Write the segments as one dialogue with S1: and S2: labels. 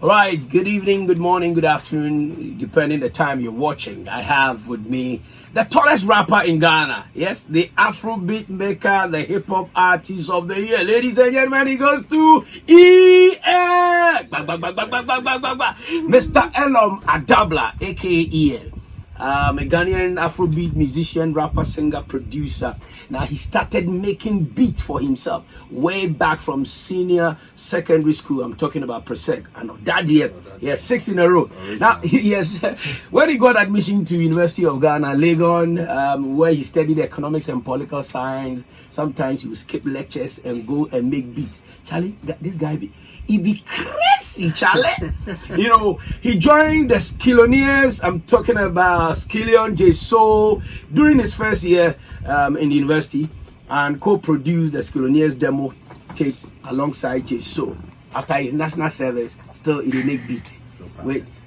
S1: All right, good evening, good morning, good afternoon, depending the time you're watching. I have with me the tallest rapper in Ghana. Yes, the Afrobeat maker, the hip hop artist of the year. Ladies and gentlemen, he goes to EL. Mr. Elom Adabla, aka EL. A Ghanaian Afrobeat musician, rapper, singer, producer. Now he started making beats for himself way back from senior secondary school. I'm talking about Presec. I know that year, he has 6 in a row. Now he has, when he got admission to University of Ghana, Legon, where he studied economics and political science. Sometimes he would skip lectures and go and make beats. Charlie, this guy he be crazy, Charlie. You know, he joined the Skillionaires. I'm talking about Skillion J Soul during his first year in the university, and co-produced the Skillionaires demo tape alongside J Soul. After his national service, still he make beat.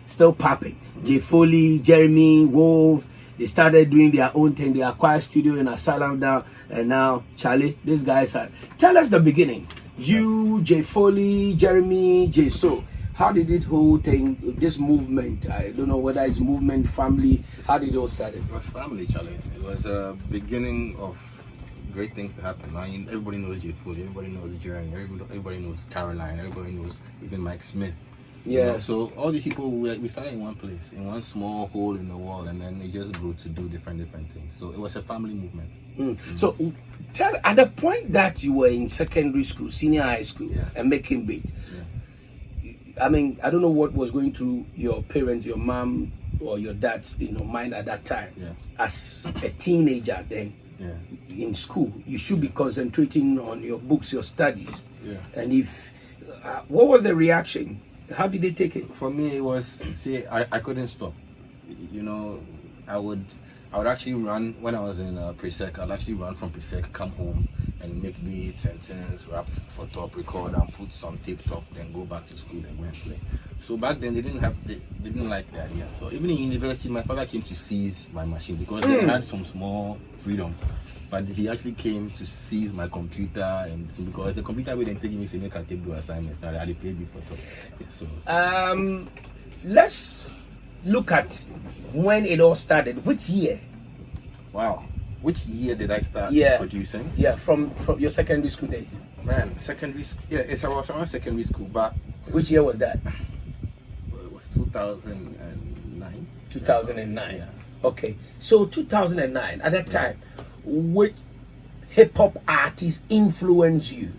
S1: Still popping. J Foley, Jeremy, Wolf, they started doing their own thing. They acquired studio in Asylum down, and now Charlie, these guys are. Tell us the beginning. You, J Foley, Jeremy, J Soul. How did it whole thing, this movement? I don't know whether it's movement, family. How did it all start?
S2: It was family, Charlie. It was a beginning of great things to happen. I mean, everybody knows J Foley, everybody knows Jeremy, everybody knows Caroline, everybody knows even Mike Smith.
S1: Yeah.
S2: You know, so all these people, we started in one place, in one small hole in the wall, and then it just grew to do different things. So it was a family movement.
S1: So tell, at the point that you were in secondary school, senior high school, and making beat, I mean, I don't know what was going through your parents, your mom or your dad's, mind at that time. As a teenager then, in school, you should be concentrating on your books, your studies. And if, what was the reaction? How did they take it?
S2: For me, it was, I couldn't stop. You know, I would actually run when I was in Presec. I'd actually run from Presec, come home and make beats, sentence, rap for top, record and put some tape top, then go back to school and go and play. So back then they didn't like the idea. So even in university, my father came to seize my machine because they had some small freedom. But he actually came to seize my computer, and because the computer we didn't take me to make a tape do assignments. Now I had to play beats for top. So
S1: let's look at when it all started. Which year?
S2: Wow. Which year did I start producing?
S1: Yeah, from your secondary school days.
S2: Man, secondary school. Yeah, I was around secondary school, but
S1: which year was that?
S2: Well, it was 2009.
S1: 2009. Yeah. Okay, so 2009. At that time, which hip hop artists influenced you?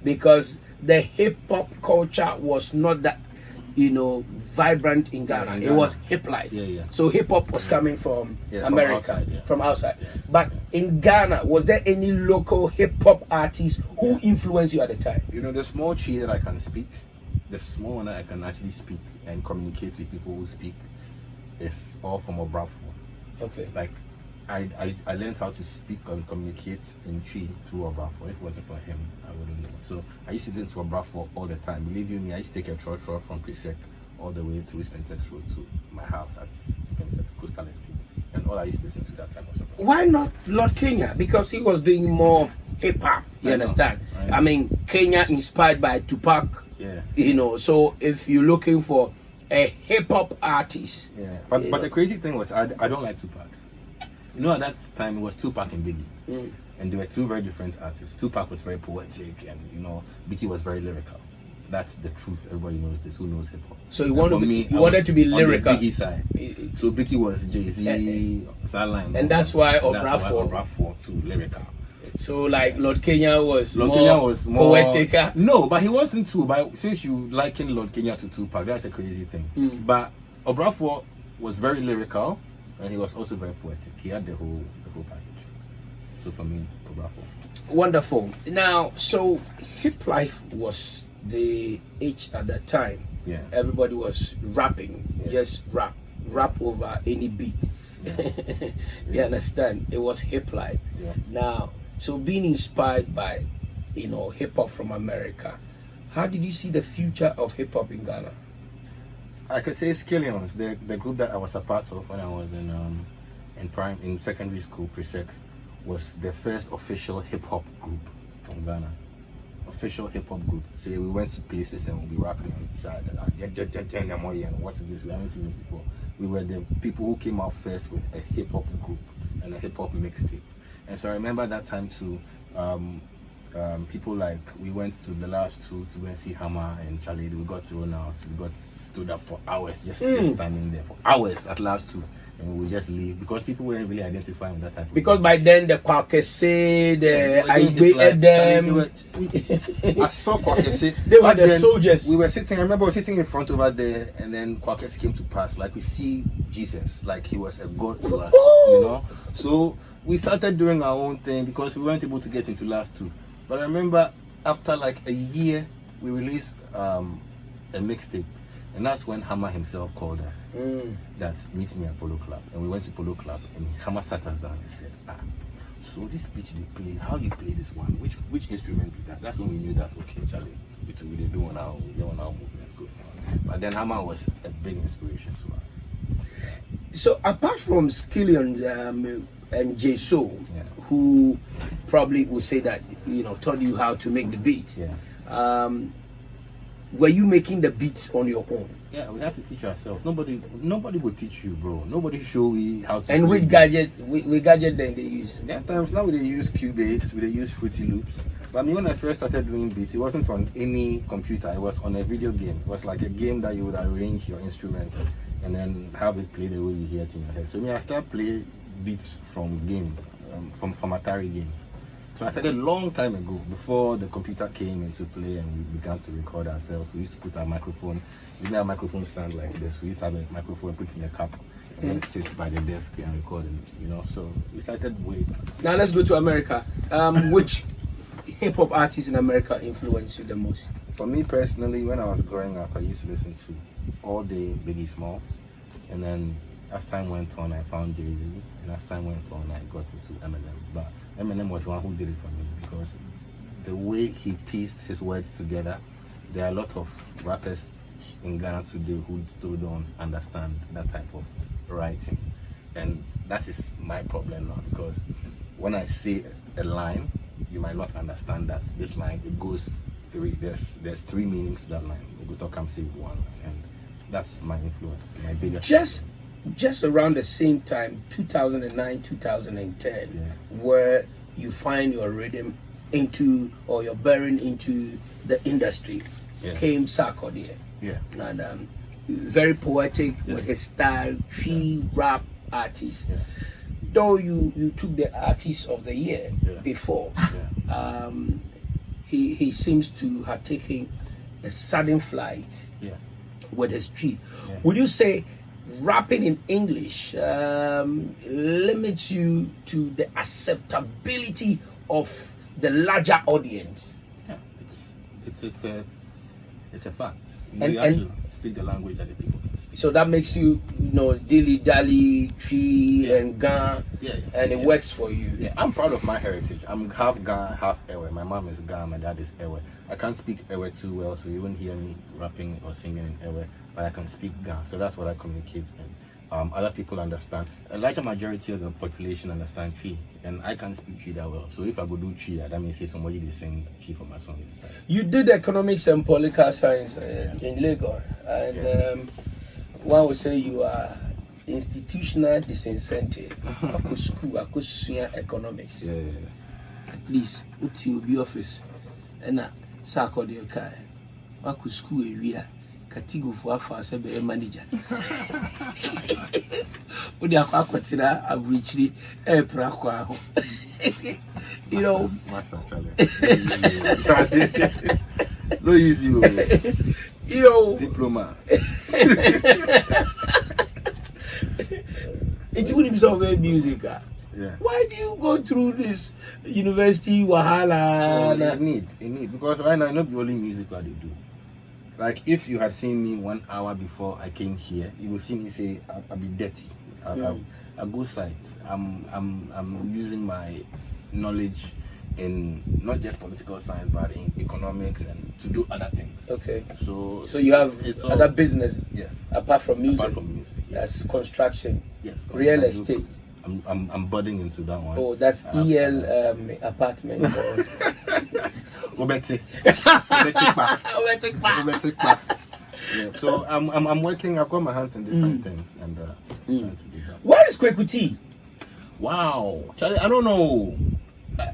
S1: Because the hip hop culture was not that, vibrant in Ghana. It was hip life. So hip hop was coming from America, from outside. But in Ghana, was there any local hip hop artists who influenced you at the time?
S2: The small tree that I can speak, the small one that I can actually speak and communicate with people who speak, is all from Obrafo.
S1: Okay.
S2: Like, I learned how to speak and communicate in tree through Obrafo. If it wasn't for him, I wouldn't know. So I used to listen to Obrafo all the time. Believe you me, I used to take a trotro from Presec all the way through Spentex Road to my house at Spentex Coastal Estate. And all I used to listen to that time was Obrafo.
S1: Why not Lord Kenya? Because he was doing more of hip hop. You understand? I mean, Kenya inspired by Tupac. So if you're looking for a hip hop artist.
S2: But the crazy thing was I don't like Tupac. At that time it was Tupac and Biggie. And they were two very different artists. Tupac was very poetic and Biggie was very lyrical. That's the truth. Everybody knows this. Who knows hip hop?
S1: So you wanted to be lyrical.
S2: On the Biggie side. So Biggie was Jay-Z, Sideline.
S1: And that's why Obrafo
S2: too lyrical.
S1: So like Lord Kenya was more poetic.
S2: No, but he wasn't too. But since you liken Lord Kenya to Tupac, that's a crazy thing. But Obrafo was very lyrical, and he was also very poetic. He had the whole package. So for me, Obrafo.
S1: Wonderful. Now, so hip life was the age at that time. Everybody was rapping. Just rap over any beat. You understand? It was hip life. Now, so being inspired by, hip hop from America, how did you see the future of hip hop in Ghana?
S2: I could say Skillions, the group that I was a part of when I was in secondary school, Presec, was the first official hip hop group from Ghana. official hip hop group. Say we went to places and we'll be rapping and what is this? We haven't seen this before. We were the people who came out first with a hip hop group and a hip hop mixtape. And so I remember that time too. People like, we went to the last two to go and see Hammer and Charlie. We got thrown out. We got stood up for hours, just standing there for hours at last two. And we just leave because people weren't really identifying that type of
S1: Because
S2: music.
S1: by then the Kwakese, the
S2: I saw Kwakese.
S1: They were the soldiers.
S2: We were sitting, I remember we were sitting in front over there, and then Kwakese came to pass. Like we see Jesus, like he was a god to us, you know. So we started doing our own thing because we weren't able to get into last two. But I remember after like a year, we released a mixtape. And that's when Hammer himself called us. That meet me at Polo Club. And we went to Polo Club and Hammer sat us down and said, so this pitch they play, how you play this one? Which instrument is that? That's when we knew that, okay, Charlie, we did do on our movements going on. But then Hammer was a big inspiration to us.
S1: So apart from Skillion and J Soul, who probably would say that, you know, taught you how to make the beat. Were you making the beats on your own?
S2: Yeah, we had to teach ourselves. Nobody will teach you, bro. Nobody show you how to.
S1: And which gadget then they use?
S2: There are times now they use Cubase, they use Fruity Loops. But I mean, when I first started doing beats, it wasn't on any computer. It was on a video game. It was like a game that you would arrange your instrument and then have it play the way you hear it in your head. So I started playing beats from from Atari games. So I started a long time ago, before the computer came into play and we began to record ourselves. We used to put our microphone, we didn't have a microphone stand like this. We used to have a microphone put in a cup and then sit by the desk and record, you know. So we started way back.
S1: Now let's go to America. Which hip hop artists in America influenced you the most?
S2: For me personally, when I was growing up, I used to listen to all day Biggie Smalls. And then as time went on, I found Jay-Z. And as time went on, I got into Eminem. But Eminem was the one who did it for me because the way he pieced his words together, there are a lot of rappers in Ghana today who still don't understand that type of writing. And that is my problem now, because when I say a line, you might not understand that this line, it goes there's three meanings to that line. You go talk and say one line, and that's my influence, my biggest.
S1: Just around the same time, 2009, 2010, where you find your rhythm into, or your bearing into the industry, came Sarkodie. And very poetic with his style, tree rap artist. Though you took the Artiste of the Year before, he seems to have taken a sudden flight with his tree. Would you say rapping in English limits you to the acceptability of the larger audience?
S2: Yeah, it's a fact. You have to speak the language that the people can speak.
S1: So that makes you, dilly dally, tree and Ga, and it works for you.
S2: Yeah, I'm proud of my heritage. I'm half Ga, half Ewe. My mom is Ga, my dad is Ewe. I can't speak Ewe too well, so you won't hear me rapping or singing in Ewe, but I can speak Ga, so that's what I communicate in. Other people understand. A larger majority of the population understand Chi, and I can't speak Chi that well. So if I go do Chi, that means somebody they sing Chi for my song.
S1: You did economics and political science in Lagos, and one would say you are institutional disincentive. I could swing economics. At least, what's your office? And that Sarkodie Kai. I could school area. Katigo for a manager. But the aquatina have reached the airport.
S2: No easy. Diploma.
S1: It wouldn't be so very music. Why do you go through this university wahala?
S2: It need because right now not the only music what they do. Like if you had seen me 1 hour before I came here, you would see me say I'll be dirty. I go sight. I'm using my knowledge in not just political science but in economics and to do other things.
S1: Okay.
S2: So
S1: you have other business apart from music.
S2: Apart from music.
S1: That's construction.
S2: Yes.
S1: Real estate.
S2: I'm budding into that one.
S1: Oh, that's EL apartment.
S2: Obeti.
S1: Obeti.
S2: Yeah, so I'm working. I've got my hands in different things and trying to do that.
S1: Where is Kwekuti?
S2: Wow, Charlie, I don't know.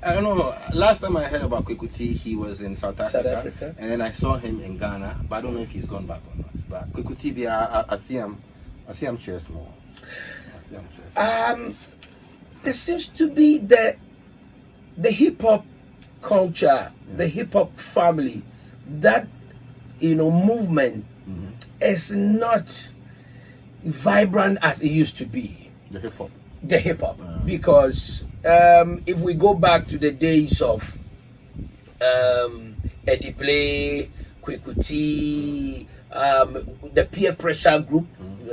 S2: I don't know. Last time I heard about Kwekuti, he was in South Africa, and then I saw him in Ghana, but I don't know if he's gone back or not. But Kwekuti, I see him chess more. I see him chess.
S1: There seems to be the hip hop culture, the hip hop family, that movement is not vibrant as it used to be. The hip hop, because if we go back to the days of Eddie Play, Kwekuti, the peer pressure group,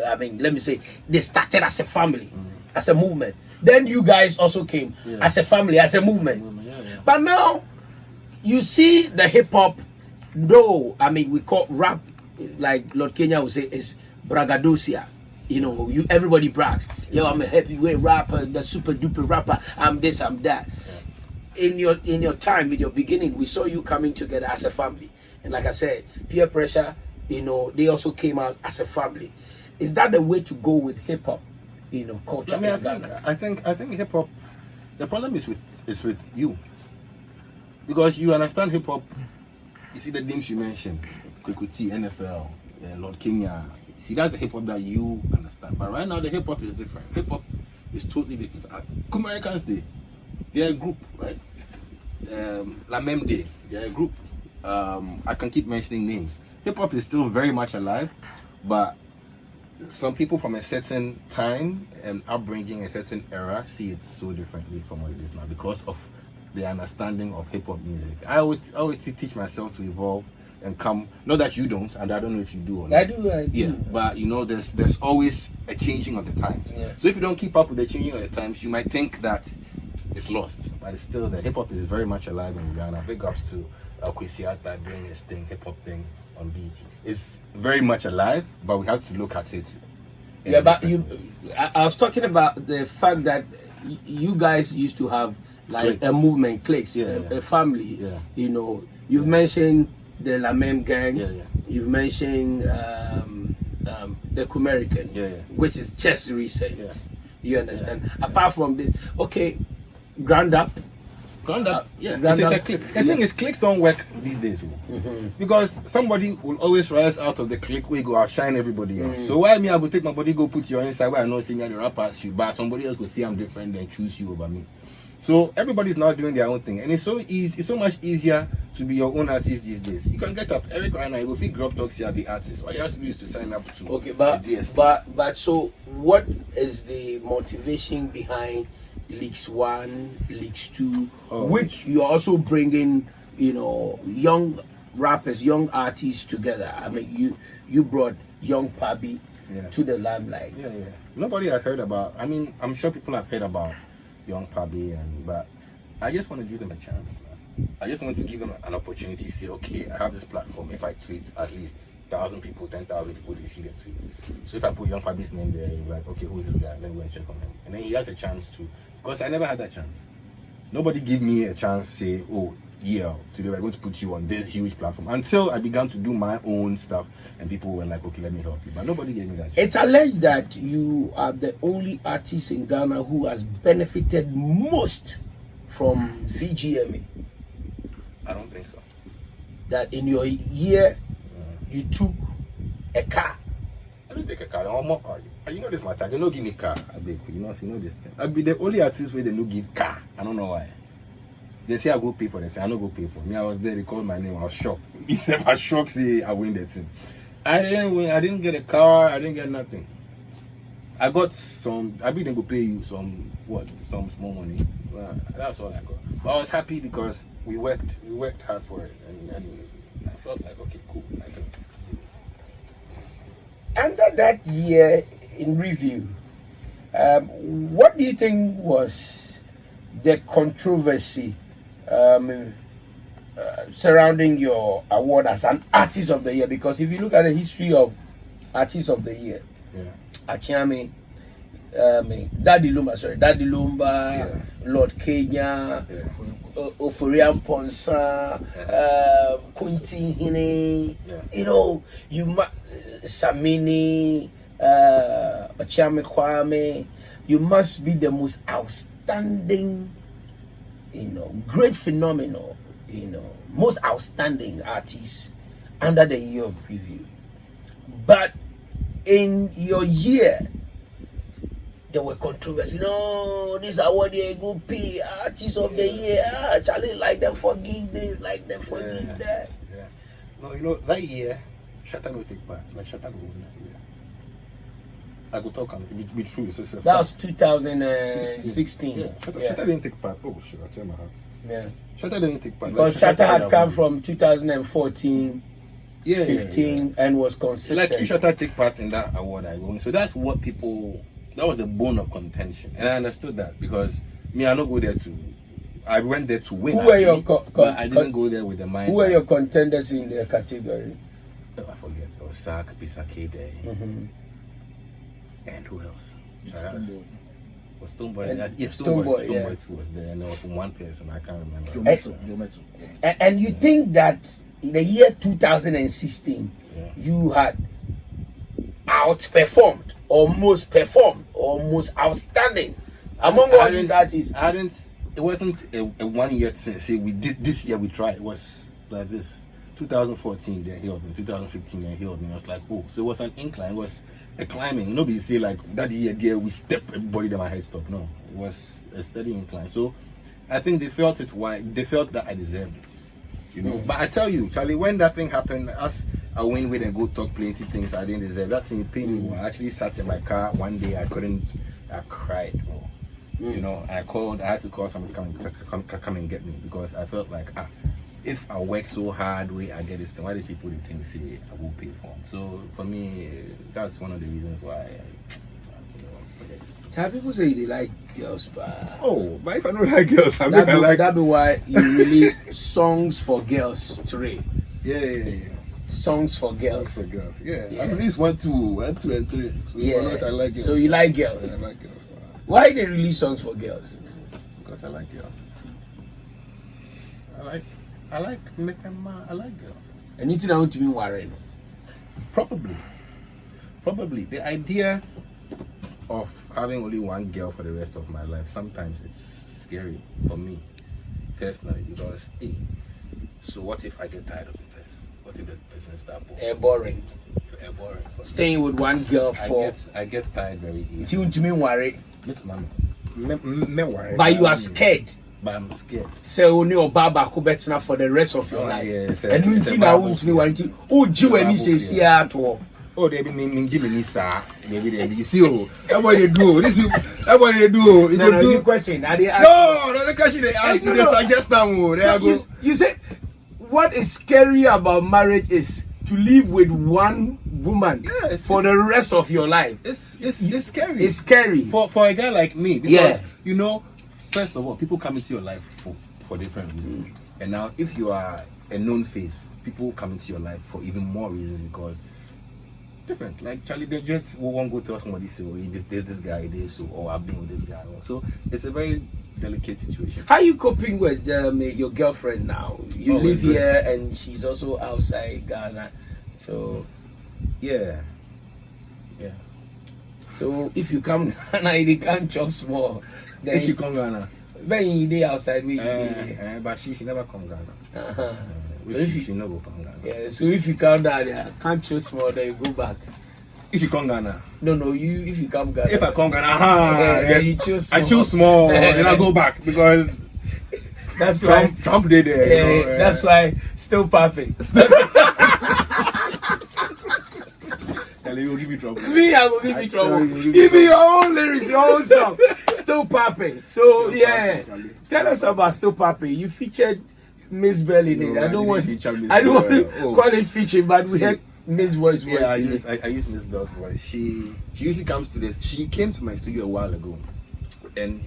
S1: I mean, let me say, they started as a family, as a movement. Then you guys also came as a family, as a movement. But now you see the hip hop, though, I mean, we call rap, like Lord Kenya would say, is braggadocio. Everybody brags. Yo, I'm a heavyweight rapper, the super duper rapper. I'm this, I'm that. In your time, in your beginning, we saw you coming together as a family. And like I said, peer pressure, they also came out as a family. Is that the way to go with hip hop? Culture.
S2: I mean, I think hip hop. The problem is with you, because you understand hip hop. You see the names you mentioned, Kwekuti, NFL, Lord Kenya. See, that's the hip hop that you understand. But right now, the hip hop is different. Hip hop is totally different. Americans, they're a group, right? La Mem Day, they're a group. I can keep mentioning names. Hip hop is still very much alive, but some people from a certain time and upbringing, a certain era, see it so differently from what it is now because of the understanding of hip hop music. I always teach myself to evolve and come. Not that you don't, and I don't know if you do or not.
S1: I do.
S2: Yeah, but there's always a changing of the times. Yeah. So if you don't keep up with the changing of the times, you might think that it's lost, but it's still there. Hip hop is very much alive in Ghana. Big ups to Kwesiata doing his thing, hip hop thing on BET. It's very much alive, but we have to look at it.
S1: Yeah, but I was talking about the fact that you guys used to have like a movement, cliques, a family. Yeah. You've mentioned the Lamem gang. Yeah. You've mentioned the Kumerican, which is just recent. Yeah. You understand? Apart from this, okay, ground up.
S2: It's a clique. The thing is, cliques don't work these days, because somebody will always rise out of the clique where go outshine everybody else. So why me? I go take my body, go put you inside where I know sing the rapper, you, but somebody else will see I'm different and choose you over me. So everybody's now doing their own thing, and it's so easy. It's so much easier to be your own artist these days. You can get up, Eric right now. You go fit Grub Talks here, the artist. All you have to do is to sign up to.
S1: Okay, but so what is the motivation behind Leaks 1, Leaks 2, which you're also bringing, young rappers, young artists together? I mean, you brought Young Pabi to the limelight.
S2: Yeah. Nobody had heard about. I mean, I'm sure people have heard about Young Pabi, but I just want to give them a chance, man. I just want to give them an opportunity to say, okay, I have this platform. If I tweet at least 1,000 people, 10,000 people, they see the tweet. So if I put Young Pabi's name there, you're like, okay, who's this guy? Let me go and check on him. And then he has a chance to, because I never had that chance. Nobody gave me a chance to say, oh, yeah, today we're going to put you on this huge platform, until I began to do my own stuff and people were like, okay, let me help you. But nobody gave me that chance.
S1: It's alleged that you are the only artist in Ghana who has benefited most from VGMA.
S2: I don't think so.
S1: That in your year, you took a car.
S2: I don't take a car. You know this matter. They don't give me car. Abeiku, you know this thing. I'll be the only artist where they don't give car. I don't know why. They say I go pay for this. I don't go pay for me. I was there. They called my name. I was shocked. He said I was shocked. Say I win the thing. I didn't win. I didn't get a car. I didn't get nothing. I got some. I didn't go pay you some small money. Well, that's all I got. But I was happy because we worked hard for it, and I felt like, okay, cool. I can do this.
S1: Under that year in review, what do you think was the controversy surrounding your award as an Artist of the Year? Because if you look at the history of Artist of the Year, Achiame, Daddy Lumba, Lord Kenya, Oforian Ponsa, Kunti Hine, you know, Samini, Ochame Kwame, you must be the most outstanding, great phenomenal, most outstanding artist under the year of review. But in your year, there were controversy. No, this award they go pay Artist of the Year. Charlie, like them forgive this, like them forgive that.
S2: Yeah. No, that year, Shatta no take part. Like Shatta go win that year. I go talk and be true.
S1: That was 2016.
S2: Yeah. Shatta didn't take part. Oh shit, I tell my heart.
S1: Yeah.
S2: Shatta didn't take part.
S1: Because
S2: like,
S1: Shatta had come from 2014. 15 and was consistent.
S2: Like if Shatta take part in that award, I won. So that's what people. That was the bone of contention, and I understood that because me, I don't go there to. I went there to win.
S1: Who were your?
S2: But I didn't go there with the mind.
S1: Who were your contenders in the category?
S2: Oh, I forget. It was Sak, Pisake Day, and who else? Was Stoneboy? Yeah, Stoneboy too was there, and there was one person I can't remember.
S3: Jometo.
S1: And you think that in the year 2016, you had outperformed, almost performed, almost outstanding among all these artists?
S2: It wasn't a 1 year since say we did this year we tried. It was like this. 2014 they healed me. 2015 they healed me. I was like, oh, so it was an incline. It was a climbing. Nobody say like that year there we step everybody then my head stop. No, it was a steady incline. So I think they felt it. Why they felt that I deserved it. But I tell you, Charlie, when that thing happened, us I went with and go talk plenty things I didn't deserve. That thing paid me. I actually sat in my car one day. I cried. I had to call someone to come and get me because I felt like if I work so hard, I get this. Why these people they think say I will pay for them? So for me, that's one of the reasons why
S1: Some people say they like girls, but
S2: but if I don't like girls,
S1: that be why you release songs for girls today.
S2: Yeah.
S1: Songs for girls.
S2: Yeah. I released 1, 2, and 3. So I like girls.
S1: So you like girls?
S2: Yeah, I like girls.
S1: Why they release songs for girls?
S2: Because I like girls. I like girls.
S1: Anything I want to be worried.
S2: Probably. The idea of having only one girl for the rest of my life, sometimes it's scary for me personally because so what if I get tired of the person? What if the person starts
S1: Boring.
S2: Boring.
S1: Staying with one girl for
S2: I get tired very easily.
S1: Until to me worried.
S2: Yes, mama. Me worried.
S1: But you are scared.
S2: But I'm scared.
S1: Say only your baba could bet now for the rest of your life.
S2: Yes,
S1: and until I won't be wanting. Oh, Jew and he says yeah at all.
S2: Oh, they be Jimmy sir. Maybe you see everybody do. Everybody they do.
S1: No, question.
S2: No, the question they ask you. They suggest them. There I go.
S1: You said what is scary about marriage is to live with one woman for the rest of your life.
S2: It's scary.
S1: It's scary
S2: for a guy like me because first of all, people come into your life for different reasons. And now if you are a known face, people come into your life for even more reasons because different. Like Charlie, they just won't go tell somebody say, oh, this guy this, or I've been with this guy. So it's a very delicate situation.
S1: How are you coping with your girlfriend now? You live here and she's also outside Ghana. So
S2: yeah.
S1: So if you come Ghana, you can't chop small. Then
S2: if you come Ghana,
S1: when you day outside,
S2: but she never come Ghana.
S1: So if
S2: she never come Ghana.
S1: Yeah. So if you come down there, can't chop small, then you go back.
S2: If you come Ghana.
S1: No. If you come Ghana.
S2: If I come Ghana,
S1: then you choose small.
S2: I choose small, then I go back because
S1: that's why
S2: Trump did there.
S1: That's why still popping.
S2: You will give me trouble.
S1: Me, I will give you trouble. Give me your own lyrics, your own song. Still popping. So tell us about Still Popping. You featured Miss Bell in it. I don't want to call it featuring, but we had Miss Voice.
S2: Yeah, I use Miss Bell's voice. She usually comes to this. She came to my studio a while ago. And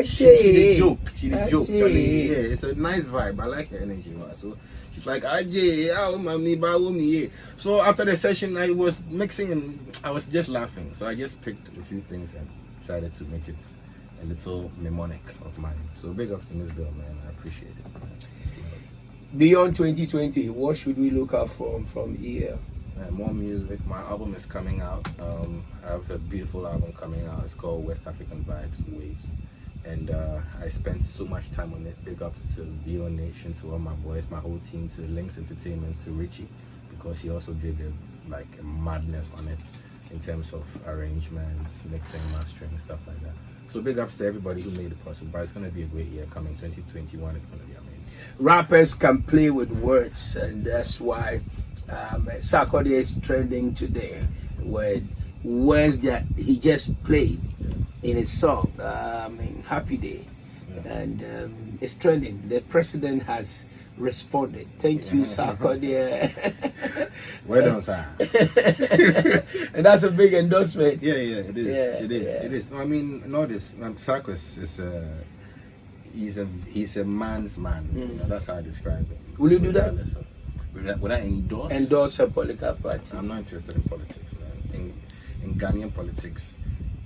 S2: she did joke. Charlie. Yeah, it's a nice vibe. I like her energy. So she's like, so after the session, I was mixing and I was just laughing. So I just picked a few things and decided to make it a little mnemonic of mine. So big ups to Miss Bill, man. I appreciate it, man.
S1: Beyond 2020, what should we look out from here?
S2: More music. My album is coming out. I have a beautiful album coming out. It's called West African Vibes Waves, and I spent so much time on it. Big ups to VO Nation, to all my boys, my whole team, to Links Entertainment, to Richie, because he also did a madness on it in terms of arrangements, mixing, mastering, stuff like that. So big ups to everybody who made it possible. But it's gonna be a great year coming. 2021, it's gonna be amazing.
S1: Rappers can play with words, and that's why Sarkodie is trending today with words that he just played in his song, Happy Day. And it's trending. The president has responded. Thank you, Sarkodie.
S2: Well done, sir.
S1: And that's a big endorsement.
S2: Yeah, it is. It is. No, I mean, notice, Sarkis is he's a man's man. You know, that's how I describe it.
S1: Will you do that?
S2: Would I endorse?
S1: Endorse a political party?
S2: I'm not interested in politics, man. In Ghanaian politics,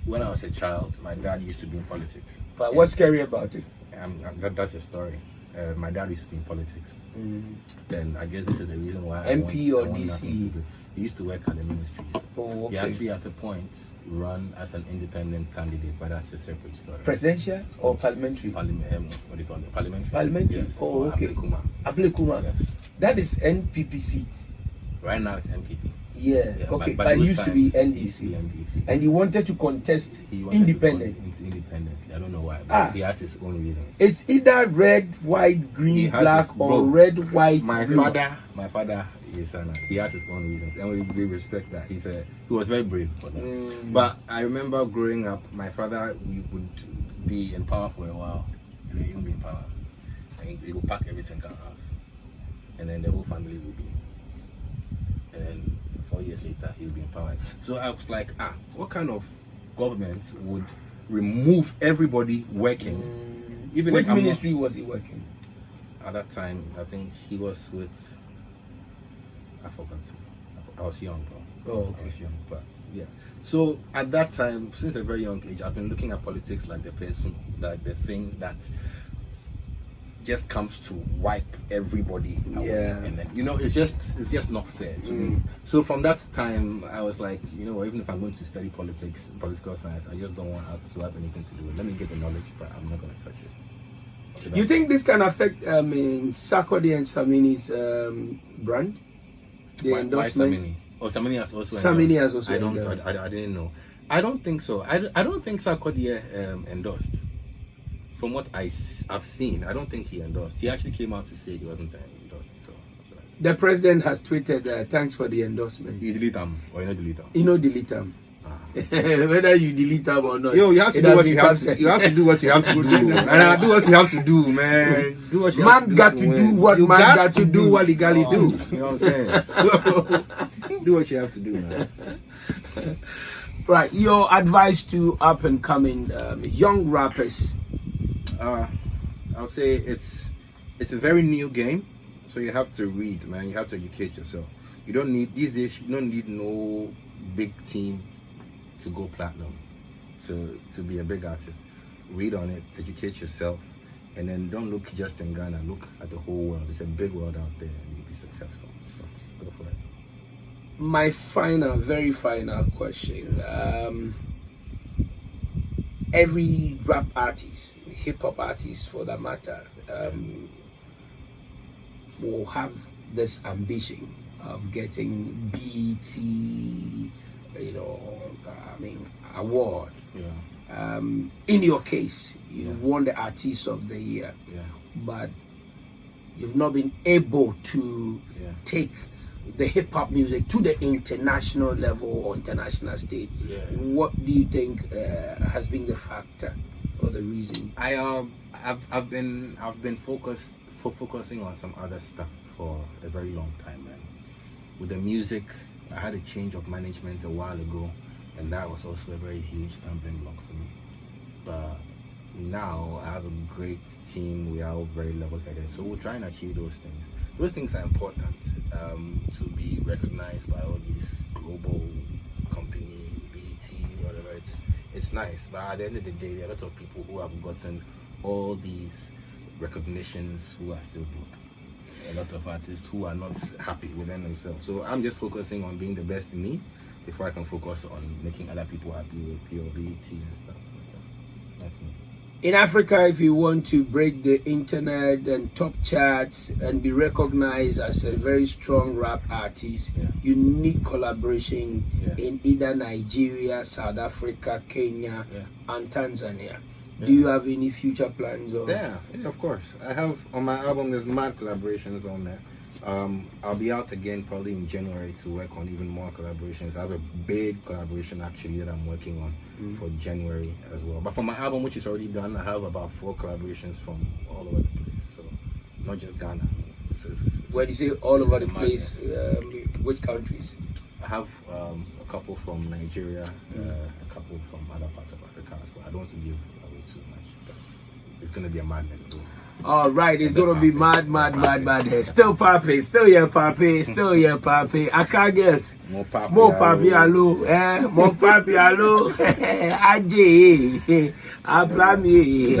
S2: when I was a child, my dad used to be in politics.
S1: But what's scary about it?
S2: That's a story. My dad used to be in politics. Then I guess this is the reason why
S1: MP
S2: I
S1: or
S2: want
S1: DC?
S2: He used to work at the ministries.
S1: Oh, okay.
S2: He actually at a point run as an independent candidate, but that's a separate story.
S1: Presidential or parliamentary?
S2: What do you call it? Parliamentary.
S1: Parliamentary.
S2: Yes,
S1: Oh, okay. Abeiku.
S2: Yes.
S1: That is NPP seat.
S2: Right now it's MPP.
S1: Yeah. Okay. But it
S2: those
S1: used to be
S2: times, it used to
S1: NDC.
S2: be NDC.
S1: And he wanted to contest
S2: He wanted
S1: independent.
S2: to go independently. I don't know why, but he has his own reasons.
S1: It's either red, white, green,
S2: He has
S1: black,
S2: his-
S1: or
S2: bro,
S1: red, white,
S2: My
S1: blue.
S2: father is Santana. He has his own reasons, and we respect that. He was very brave for that. But I remember growing up, my father would be in power for a while, and he would be in power, and he would pack everything in our house, and then the whole family would be, and then 4 years later he would be in power. So I was like, what kind of government would remove everybody working? Even
S1: Which
S2: if I'm not-
S1: ministry was he working?
S2: At that time, I think he was with. I forgot. I was young, bro.
S1: Oh, okay.
S2: I was young, but yeah. So at that time, since a very young age, I've been looking at politics like the thing that just comes to wipe everybody away.
S1: Yeah.
S2: And then it's just not fair to me. So from that time, I was like, even if I'm going to study politics, political science, I just don't want to have anything to do with it. Let me get the knowledge, but I'm not going to touch it.
S1: You think this can affect Sarkodie and Samini's brand? The endorsement?
S2: Why Samini? Oh, Samini has also
S1: Samini
S2: endorsed.
S1: has also endorsed.
S2: I didn't know. I don't think so. I don't think Sarkodie endorsed. From what I've seen, I don't think he endorsed. He actually came out to say he wasn't endorsing. So that's right.
S1: The president has tweeted, thanks for the endorsement.
S2: You delete them or you not delete them?
S1: You know, delete them. Whether you delete them or not.
S2: Yo, you have to do what you have to. You have to do what you have to do, and I do what you have to do, man. Do what you have to do.
S1: Man got to do what
S2: you
S1: man
S2: got to do what legally do. You know what I'm saying? So, do what you have to do, man.
S1: Right, your advice to up and coming young rappers?
S2: I would say it's a very new game, so you have to read, man. You have to educate yourself. You don't need these days. You don't need no big team to go platinum, to be a big artist. Read on it, educate yourself, and then don't look just in Ghana. Look at the whole world. It's a big world out there, and you'll be successful. So go for it.
S1: My very final question. Every rap artist, hip hop artist for that matter, will have this ambition of getting BT, award.
S2: Yeah.
S1: In your case, you won the Artiste of the Year, but you've not been able to take the hip hop music to the international level or international stage. What do you think has been the factor or the reason?
S2: I've been focusing on some other stuff for a very long time, man. With the music, I had a change of management a while ago, and that was also a very huge stumbling block for me. But now I have a great team. We are all very level-headed, so we'll try and achieve those things. Those things are important to be recognized by all these global companies, BET, whatever. It's it's nice, but at the end of the day, there are a lot of people who have gotten all these recognitions who are still broke. A lot of artists who are not happy within themselves. So I'm just focusing on being the best in me before I can focus on making other people happy with POBT and stuff like that. That's me.
S1: In Africa, if you want to break the internet and top charts and be recognized as a very strong rap artist, you need collaboration in either Nigeria, South Africa, Kenya, and Tanzania. Do you have any future plans? Or?
S2: Yeah, of course. I have on my album. There's mad collaborations on there. I'll be out again probably in January to work on even more collaborations. I have a big collaboration actually that I'm working on for January as well. But for my album, which is already done, I have about 4 collaborations from all over the place. So not just Ghana.
S1: When you say all over the place, which countries?
S2: I have a couple from Nigeria, a couple from other parts of Africa as well. I don't want to give away too much, but it's gonna be a madness, bro.
S1: All right, it's gonna be mad. Still Papi, still here, Papi. I can't guess.
S2: More Papi,
S1: hello, more Papi, hello. Aje, Aplami.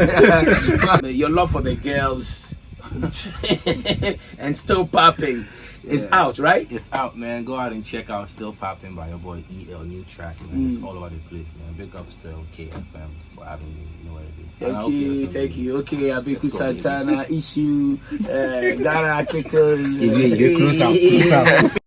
S1: Your love for the girls and still popping is out, right?
S2: It's out, man. Go out and check out Still Popping by your boy EL. New track, man. It's all over the place, man. Big up Still KFM for having me. You know what it is.
S1: Thank you. Okay, Abeiku Santana issue, Ghana article.
S2: Close out.